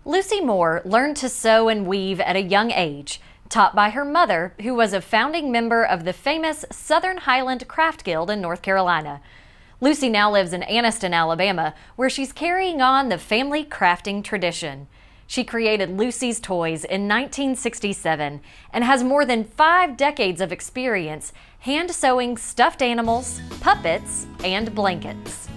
Lucy Moore learned to sew and weave at a young age, taught by her mother, who was a founding member of the famous Southern Highland Craft Guild in North Carolina. Lucy now lives in Anniston, Alabama, where she's carrying on the family crafting tradition. She created Lucy's Toys in 1967 and has more than 5 decades of experience hand sewing stuffed animals, puppets, and blankets.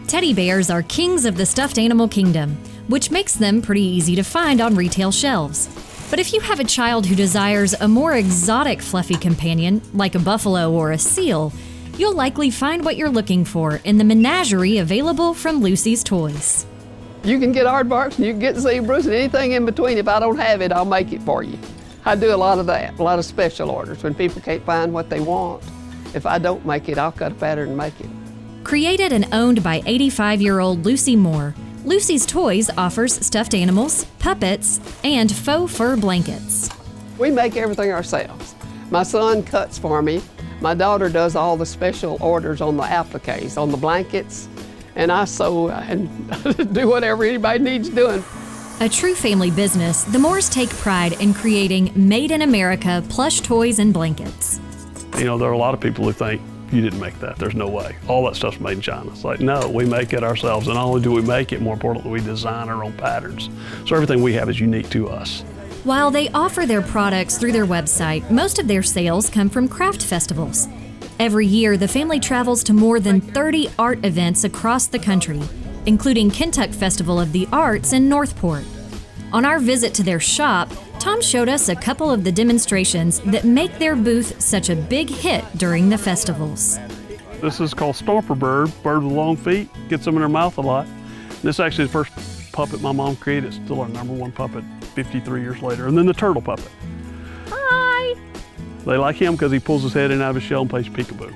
Teddy bears are kings of the stuffed animal kingdom, which makes them pretty easy to find on retail shelves. But if you have a child who desires a more exotic fluffy companion, like a buffalo or a seal, you'll likely find what you're looking for in the menagerie available from Lucy's Toys. You can get aardvarks and you can get zebras and anything in between. If I don't have it, I'll make it for you. I do a lot of that, a lot of special orders when people can't find what they want. If I don't make it, I'll cut a pattern and make it. Created and owned by 85-year-old Lucy Moore, Lucy's Toys offers stuffed animals, puppets, and faux fur blankets. We make everything ourselves. My son cuts for me. My daughter does all the special orders on the appliques, on the blankets, and I sew and do whatever anybody needs doing. A true family business, the Moores take pride in creating made-in-America plush toys and blankets. You know, there are a lot of people who think, you didn't make that, there's no way. All that stuff's made in China. It's like, no, we make it ourselves, and not only do we make it, more importantly, we design our own patterns. So everything we have is unique to us. While they offer their products through their website, most of their sales come from craft festivals. Every year, the family travels to more than 30 art events across the country, including Kentuck Festival of the Arts in Northport. On our visit to their shop, Tom showed us a couple of the demonstrations that make their booth such a big hit during the festivals. This is called Stomper Bird, bird with long feet, gets them in their mouth a lot. This is actually the first puppet my mom created. It's still our #1 puppet 53 years later. And then the turtle puppet. Hi! They like him because he pulls his head in out of his shell and plays peekaboo.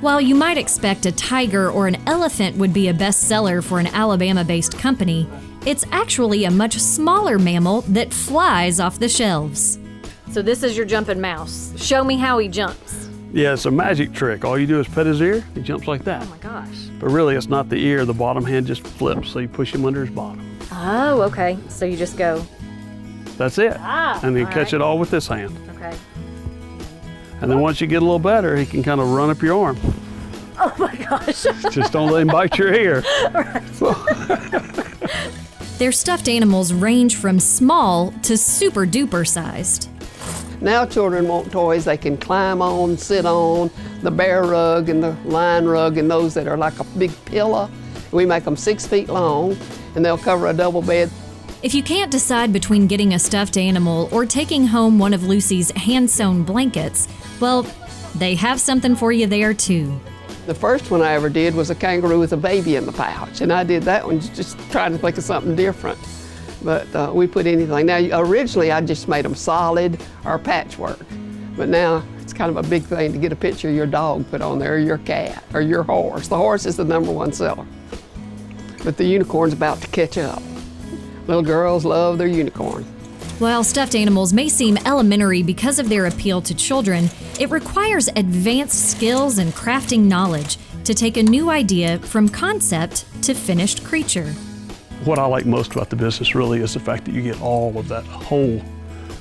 While you might expect a tiger or an elephant would be a bestseller for an Alabama-based company, it's actually a much smaller mammal that flies off the shelves. So this is your jumping mouse. Show me how he jumps. Yeah, it's a magic trick. All you do is pet his ear, he jumps like that. Oh my gosh. But really, it's not the ear, the bottom hand just flips, so you push him under his bottom. Oh, okay. So you just go. That's it. And then catch it all with this hand. Okay. And then once you get a little better, he can kind of run up your arm. Oh my gosh. Just don't let him bite your ear. Their stuffed animals range from small to super duper sized. Now children want toys they can climb on, sit on, the bear rug and the lion rug and those that are like a big pillow. We make them 6 feet long and they'll cover a double bed. If you can't decide between getting a stuffed animal or taking home one of Lucy's hand-sewn blankets, well, they have something for you there too. The first one I ever did was a kangaroo with a baby in the pouch, and I did that one just trying to think of something different. But we put anything. Now, originally I just made them solid or patchwork, but now it's kind of a big thing to get a picture of your dog put on there, or your cat, or your horse. The horse is the #1 seller, but the unicorn's about to catch up. Little girls love their unicorn. While stuffed animals may seem elementary because of their appeal to children, it requires advanced skills and crafting knowledge to take a new idea from concept to finished creature. What I like most about the business really is the fact that you get all of that whole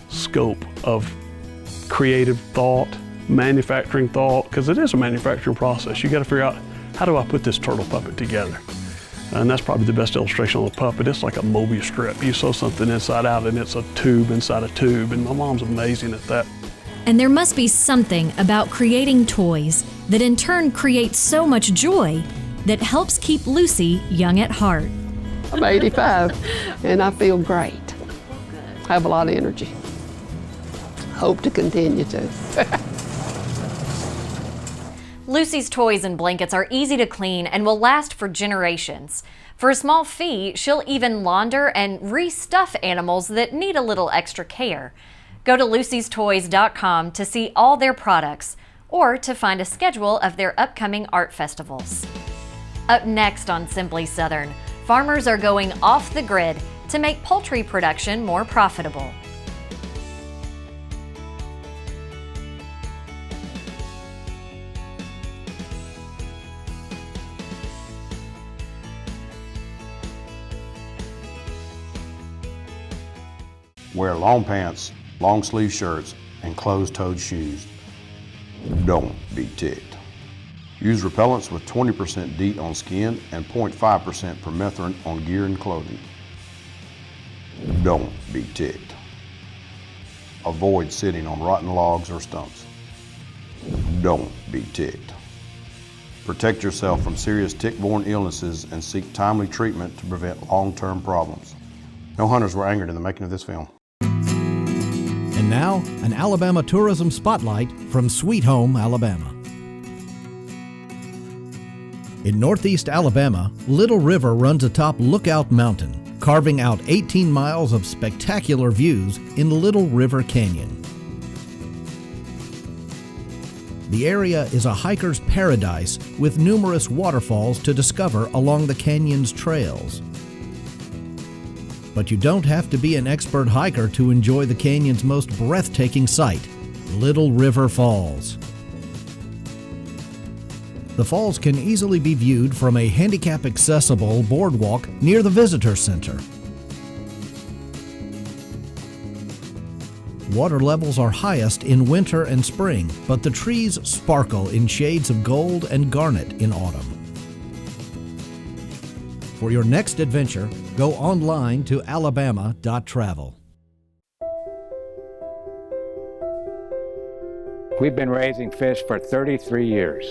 scope of creative thought, manufacturing thought, because it is a manufacturing process. You got to figure out, how do I put this turtle puppet together? And that's probably the best illustration on the puppet. It's like a Mobius strip. You sew something inside out and it's a tube inside a tube, and my mom's amazing at that. And there must be something about creating toys that in turn creates so much joy that helps keep Lucy young at heart. I'm 85 and I feel great. I have a lot of energy. Hope to continue to. Lucy's toys and blankets are easy to clean and will last for generations. For a small fee, she'll even launder and restuff animals that need a little extra care. Go to lucystoys.com to see all their products or to find a schedule of their upcoming art festivals. Up next on Simply Southern, farmers are going off the grid to make poultry production more profitable. Wear long pants, long sleeve shirts, and closed-toed shoes. Don't be ticked. Use repellents with 20% DEET on skin and 0.5% permethrin on gear and clothing. Don't be ticked. Avoid sitting on rotten logs or stumps. Don't be ticked. Protect yourself from serious tick-borne illnesses and seek timely treatment to prevent long-term problems. No hunters were angered in the making of this film. And now, an Alabama tourism spotlight from Sweet Home, Alabama. In northeast Alabama, Little River runs atop Lookout Mountain, carving out 18 miles of spectacular views in Little River Canyon. The area is a hiker's paradise with numerous waterfalls to discover along the canyon's trails. But you don't have to be an expert hiker to enjoy the canyon's most breathtaking sight, Little River Falls. The falls can easily be viewed from a handicap-accessible boardwalk near the visitor center. Water levels are highest in winter and spring, but the trees sparkle in shades of gold and garnet in autumn. For your next adventure, go online to alabama.travel. We've been raising fish for 33 years.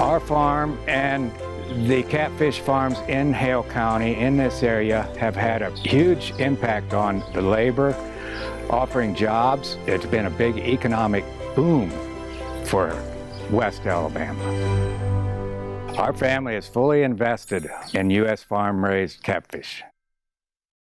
Our farm and the catfish farms in Hale County, in this area, have had a huge impact on the labor, offering jobs. It's been a big economic boom for West Alabama. Our family is fully invested in U.S. farm-raised catfish.